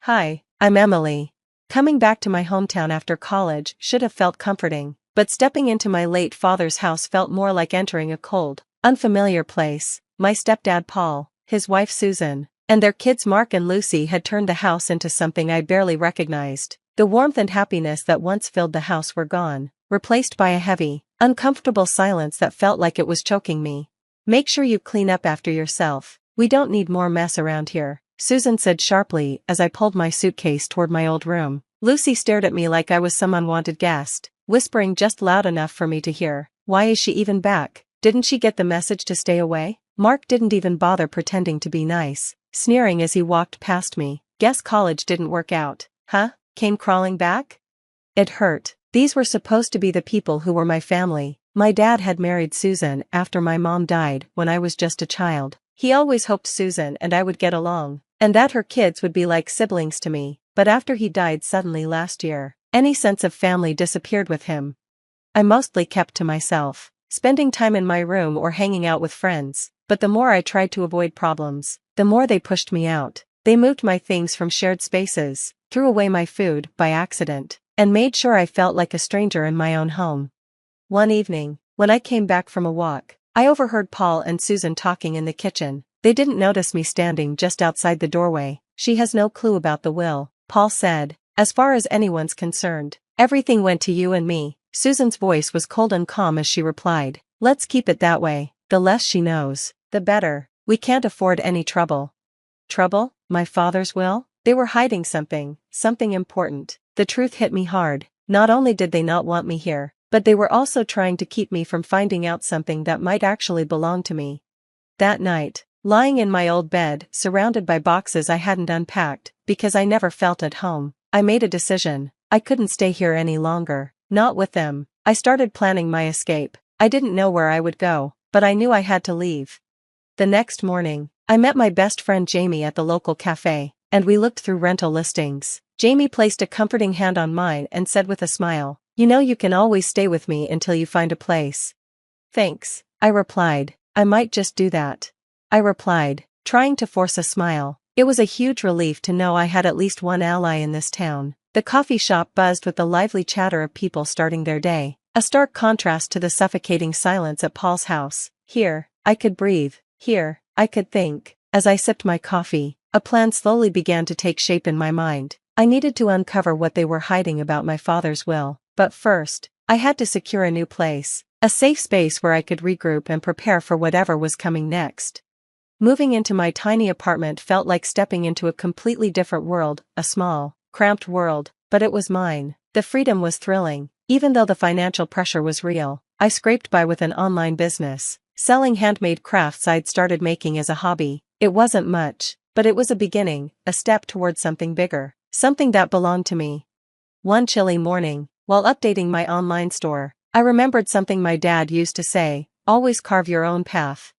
Hi, I'm Emily. Coming back to my hometown after college should have felt comforting, but stepping into my late father's house felt more like entering a cold, unfamiliar place. My stepdad Paul, his wife Susan, and their kids Mark and Lucy had turned the house into something I barely recognized. The warmth and happiness that once filled the house were gone, replaced by a heavy, uncomfortable silence that felt like it was choking me. "Make sure you clean up after yourself. We don't need more mess around here," Susan said sharply as I pulled my suitcase toward my old room. Lucy stared at me like I was some unwanted guest, whispering just loud enough for me to hear. "Why is she even back? Didn't she get the message to stay away?" Mark didn't even bother pretending to be nice, sneering as he walked past me. "Guess college didn't work out, huh? Came crawling back?" It hurt. These were supposed to be the people who were my family. My dad had married Susan after my mom died when I was just a child. He always hoped Susan and I would get along, and that her kids would be like siblings to me, but after he died suddenly last year, any sense of family disappeared with him. I mostly kept to myself, spending time in my room or hanging out with friends, but the more I tried to avoid problems, the more they pushed me out. They moved my things from shared spaces, threw away my food by accident, and made sure I felt like a stranger in my own home. One evening, when I came back from a walk, I overheard Paul and Susan talking in the kitchen. They didn't notice me standing just outside the doorway. "She has no clue about the will," Paul said. "As far as anyone's concerned, everything went to you and me." Susan's voice was cold and calm as she replied, "Let's keep it that way. The less she knows, the better. We can't afford any trouble." Trouble? My father's will? They were hiding something important. The truth hit me hard. Not only did they not want me here, but they were also trying to keep me from finding out something that might actually belong to me. That night, lying in my old bed, surrounded by boxes I hadn't unpacked, because I never felt at home, I made a decision. I couldn't stay here any longer, not with them. I started planning my escape. I didn't know where I would go, but I knew I had to leave. The next morning, I met my best friend Jamie at the local cafe, and we looked through rental listings. Jamie placed a comforting hand on mine and said with a smile, "You know you can always stay with me until you find a place." "Thanks," I replied. "I might just do that," I replied, trying to force a smile. It was a huge relief to know I had at least one ally in this town. The coffee shop buzzed with the lively chatter of people starting their day, a stark contrast to the suffocating silence at Paul's house. Here, I could breathe. Here, I could think. As I sipped my coffee, a plan slowly began to take shape in my mind. I needed to uncover what they were hiding about my father's will. But first, I had to secure a new place, a safe space where I could regroup and prepare for whatever was coming next. Moving into my tiny apartment felt like stepping into a completely different world, a small, cramped world, but it was mine. The freedom was thrilling, even though the financial pressure was real. I scraped by with an online business, selling handmade crafts I'd started making as a hobby. It wasn't much, but it was a beginning, a step towards something bigger, something that belonged to me. One chilly morning, while updating my online store, I remembered something my dad used to say: "Always carve your own path.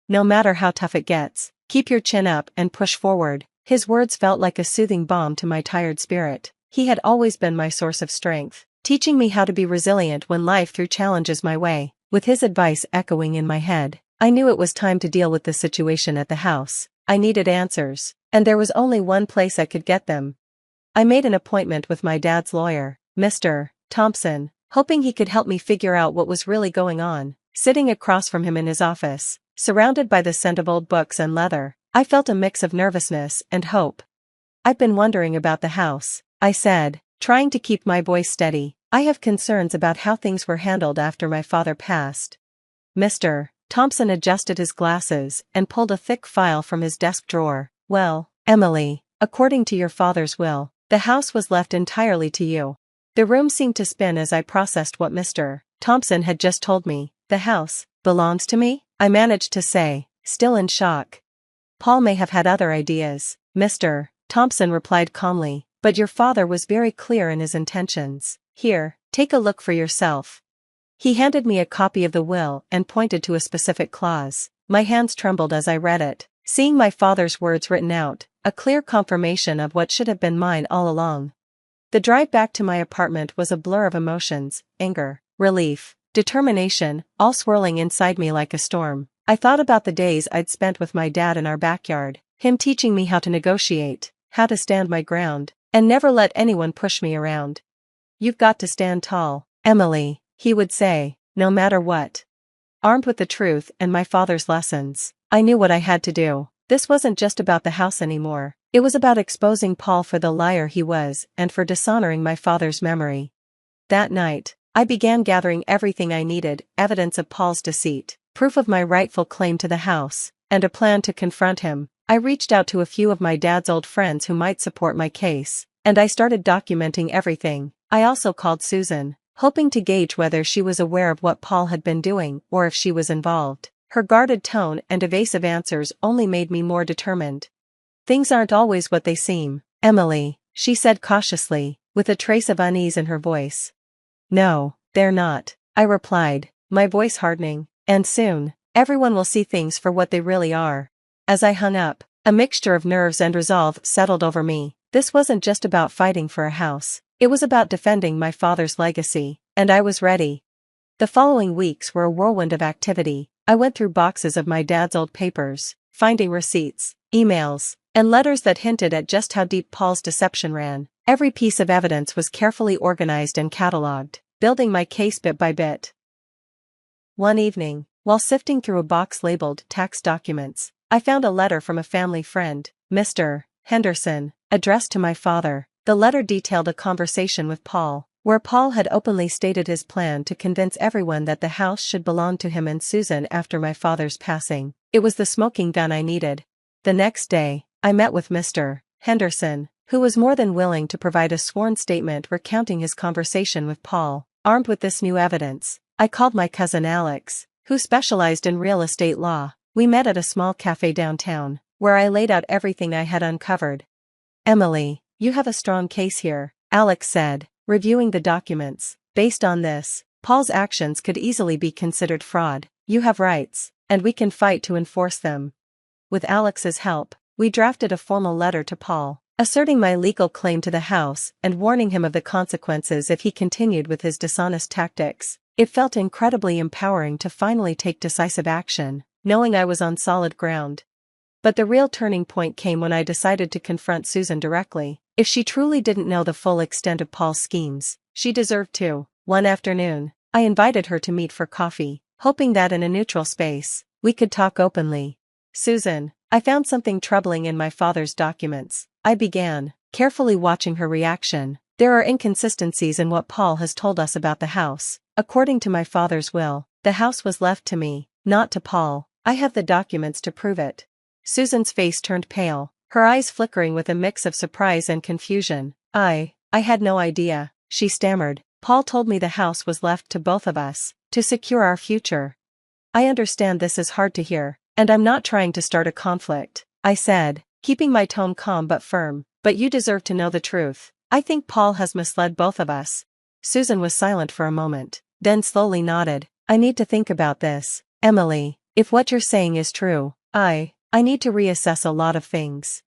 No matter how tough it gets, keep your chin up and push forward." His words felt like a soothing balm to my tired spirit. He had always been my source of strength, teaching me how to be resilient when life threw challenges my way. With his advice echoing in my head, I knew it was time to deal with the situation at the house. I needed answers, and there was only one place I could get them. I made an appointment with my dad's lawyer, Mr. Thompson, hoping he could help me figure out what was really going on. Sitting across from him in his office, surrounded by the scent of old books and leather, I felt a mix of nervousness and hope. "I've been wondering about the house," I said, trying to keep my voice steady. "I have concerns about how things were handled after my father passed." Mr. Thompson adjusted his glasses and pulled a thick file from his desk drawer. "Well, Emily, according to your father's will, the house was left entirely to you." The room seemed to spin as I processed what Mr. Thompson had just told me. "The house belongs to me?" I managed to say, still in shock. "Paul may have had other ideas," Mr. Thompson replied calmly, "but your father was very clear in his intentions. Here, take a look for yourself." He handed me a copy of the will and pointed to a specific clause. My hands trembled as I read it, seeing my father's words written out, a clear confirmation of what should have been mine all along. The drive back to my apartment was a blur of emotions: anger, relief, determination, all swirling inside me like a storm. I thought about the days I'd spent with my dad in our backyard, him teaching me how to negotiate, how to stand my ground, and never let anyone push me around. You've got to stand tall, Emily, he would say, no matter what. Armed with the truth and my father's lessons, I knew what I had to do. This wasn't just about the house anymore. It was about exposing Paul for the liar he was and for dishonoring my father's memory. That night, I began gathering everything I needed: evidence of Paul's deceit, proof of my rightful claim to the house, and a plan to confront him. I reached out to a few of my dad's old friends who might support my case, and I started documenting everything. I also called Susan, hoping to gauge whether she was aware of what Paul had been doing or if she was involved. Her guarded tone and evasive answers only made me more determined. Things aren't always what they seem, Emily, she said cautiously, with a trace of unease in her voice. No, they're not, I replied, my voice hardening, and soon, everyone will see things for what they really are. As I hung up, a mixture of nerves and resolve settled over me. This wasn't just about fighting for a house, it was about defending my father's legacy, and I was ready. The following weeks were a whirlwind of activity. I went through boxes of my dad's old papers, finding receipts, emails, and letters that hinted at just how deep Paul's deception ran. Every piece of evidence was carefully organized and catalogued, building my case bit by bit. One evening, while sifting through a box labeled tax documents, I found a letter from a family friend, Mr. Henderson, addressed to my father. The letter detailed a conversation with Paul, where Paul had openly stated his plan to convince everyone that the house should belong to him and Susan after my father's passing. It was the smoking gun I needed. The next day, I met with Mr. Henderson, who was more than willing to provide a sworn statement recounting his conversation with Paul. Armed with this new evidence, I called my cousin Alex, who specialized in real estate law. We met at a small cafe downtown, where I laid out everything I had uncovered. Emily, you have a strong case here, Alex said, reviewing the documents. Based on this, Paul's actions could easily be considered fraud. You have rights, and we can fight to enforce them. With Alex's help, we drafted a formal letter to Paul, asserting my legal claim to the house and warning him of the consequences if he continued with his dishonest tactics. It felt incredibly empowering to finally take decisive action, knowing I was on solid ground. But the real turning point came when I decided to confront Susan directly. If she truly didn't know the full extent of Paul's schemes, she deserved to. One afternoon, I invited her to meet for coffee, hoping that in a neutral space, we could talk openly. Susan, I found something troubling in my father's documents, I began, carefully watching her reaction. There are inconsistencies in what Paul has told us about the house. According to my father's will, the house was left to me, not to Paul. I have the documents to prove it. Susan's face turned pale, her eyes flickering with a mix of surprise and confusion. I had no idea, she stammered. Paul told me the house was left to both of us, to secure our future. I understand this is hard to hear, and I'm not trying to start a conflict, I said, keeping my tone calm but firm, but you deserve to know the truth. I think Paul has misled both of us. Susan was silent for a moment, then slowly nodded. I need to think about this, Emily. If what you're saying is true, I need to reassess a lot of things.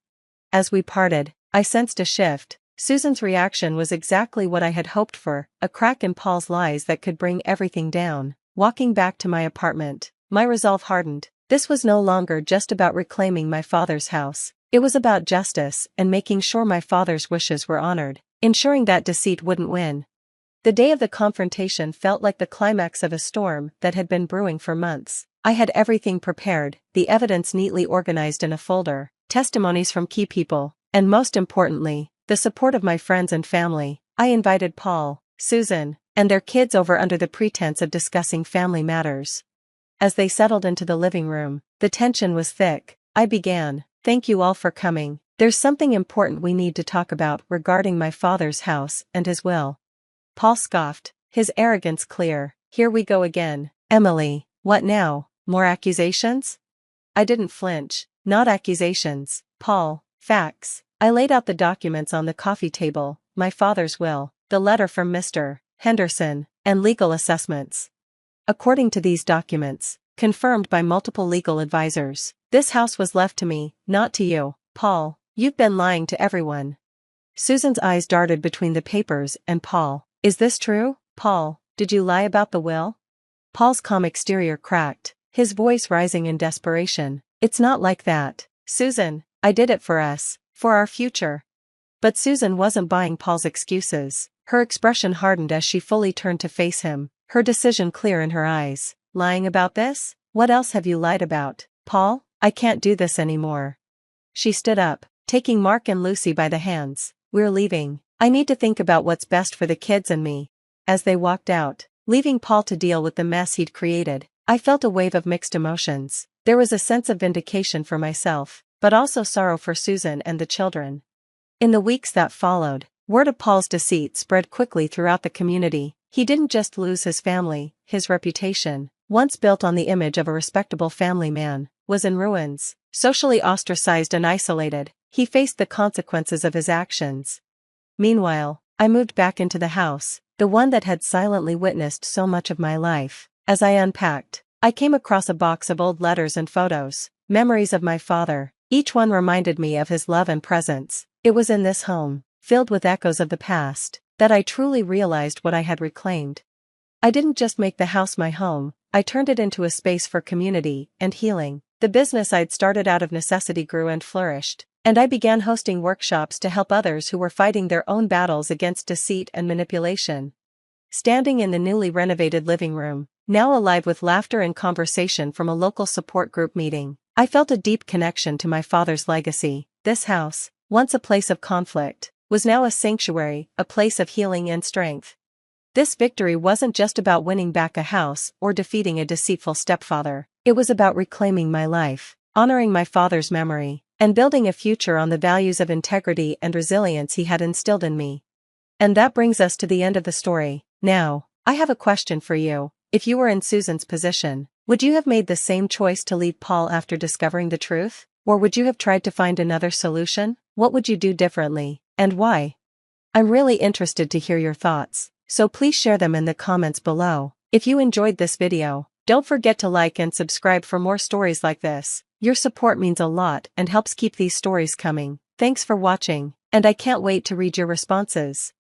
As we parted, I sensed a shift. Susan's reaction was exactly what I had hoped for, a crack in Paul's lies that could bring everything down. Walking back to my apartment, my resolve hardened. This was no longer just about reclaiming my father's house. It was about justice and making sure my father's wishes were honored, ensuring that deceit wouldn't win. The day of the confrontation felt like the climax of a storm that had been brewing for months. I had everything prepared, the evidence neatly organized in a folder, testimonies from key people, and most importantly, the support of my friends and family. I invited Paul, Susan, and their kids over under the pretense of discussing family matters. As they settled into the living room, the tension was thick. I began, "Thank you all for coming. There's something important we need to talk about regarding my father's house and his will." Paul scoffed, his arrogance clear. "Here we go again, Emily. What now? More accusations?" I didn't flinch. "Not accusations, Paul, facts." I laid out the documents on the coffee table, my father's will, the letter from Mr. Henderson, and legal assessments. According to these documents, confirmed by multiple legal advisors, this house was left to me, not to you. Paul, you've been lying to everyone. Susan's eyes darted between the papers and Paul. "Is this true? Paul, did you lie about the will?" Paul's calm exterior cracked, his voice rising in desperation. "It's not like that, Susan. I did it for us. For our future. But Susan wasn't buying Paul's excuses. Her expression hardened as she fully turned to face him, her decision clear in her eyes. Lying about this? What else have you lied about, Paul? I can't do this anymore. She stood up, taking Mark and Lucy by the hands. We're leaving. I need to think about what's best for the kids and me. As they walked out, leaving Paul to deal with the mess he'd created, I felt a wave of mixed emotions. There was a sense of vindication for myself, but also sorrow for Susan and the children. In the weeks that followed, word of Paul's deceit spread quickly throughout the community. He didn't just lose his family, his reputation, once built on the image of a respectable family man, was in ruins. Socially ostracized and isolated, he faced the consequences of his actions. Meanwhile, I moved back into the house, the one that had silently witnessed so much of my life. As I unpacked, I came across a box of old letters and photos, memories of my father. Each one reminded me of his love and presence. It was in this home, filled with echoes of the past, that I truly realized what I had reclaimed. I didn't just make the house my home, I turned it into a space for community and healing. The business I'd started out of necessity grew and flourished, and I began hosting workshops to help others who were fighting their own battles against deceit and manipulation. Standing in the newly renovated living room, now alive with laughter and conversation from a local support group meeting, I felt a deep connection to my father's legacy. This house, once a place of conflict, was now a sanctuary, a place of healing and strength. This victory wasn't just about winning back a house or defeating a deceitful stepfather. It was about reclaiming my life, honoring my father's memory, and building a future on the values of integrity and resilience he had instilled in me. And that brings us to the end of the story. Now, I have a question for you. If you were in Susan's position, would you have made the same choice to leave Paul after discovering the truth? Or would you have tried to find another solution? What would you do differently, and why? I'm really interested to hear your thoughts, so please share them in the comments below. If you enjoyed this video, don't forget to like and subscribe for more stories like this. Your support means a lot and helps keep these stories coming. Thanks for watching, and I can't wait to read your responses.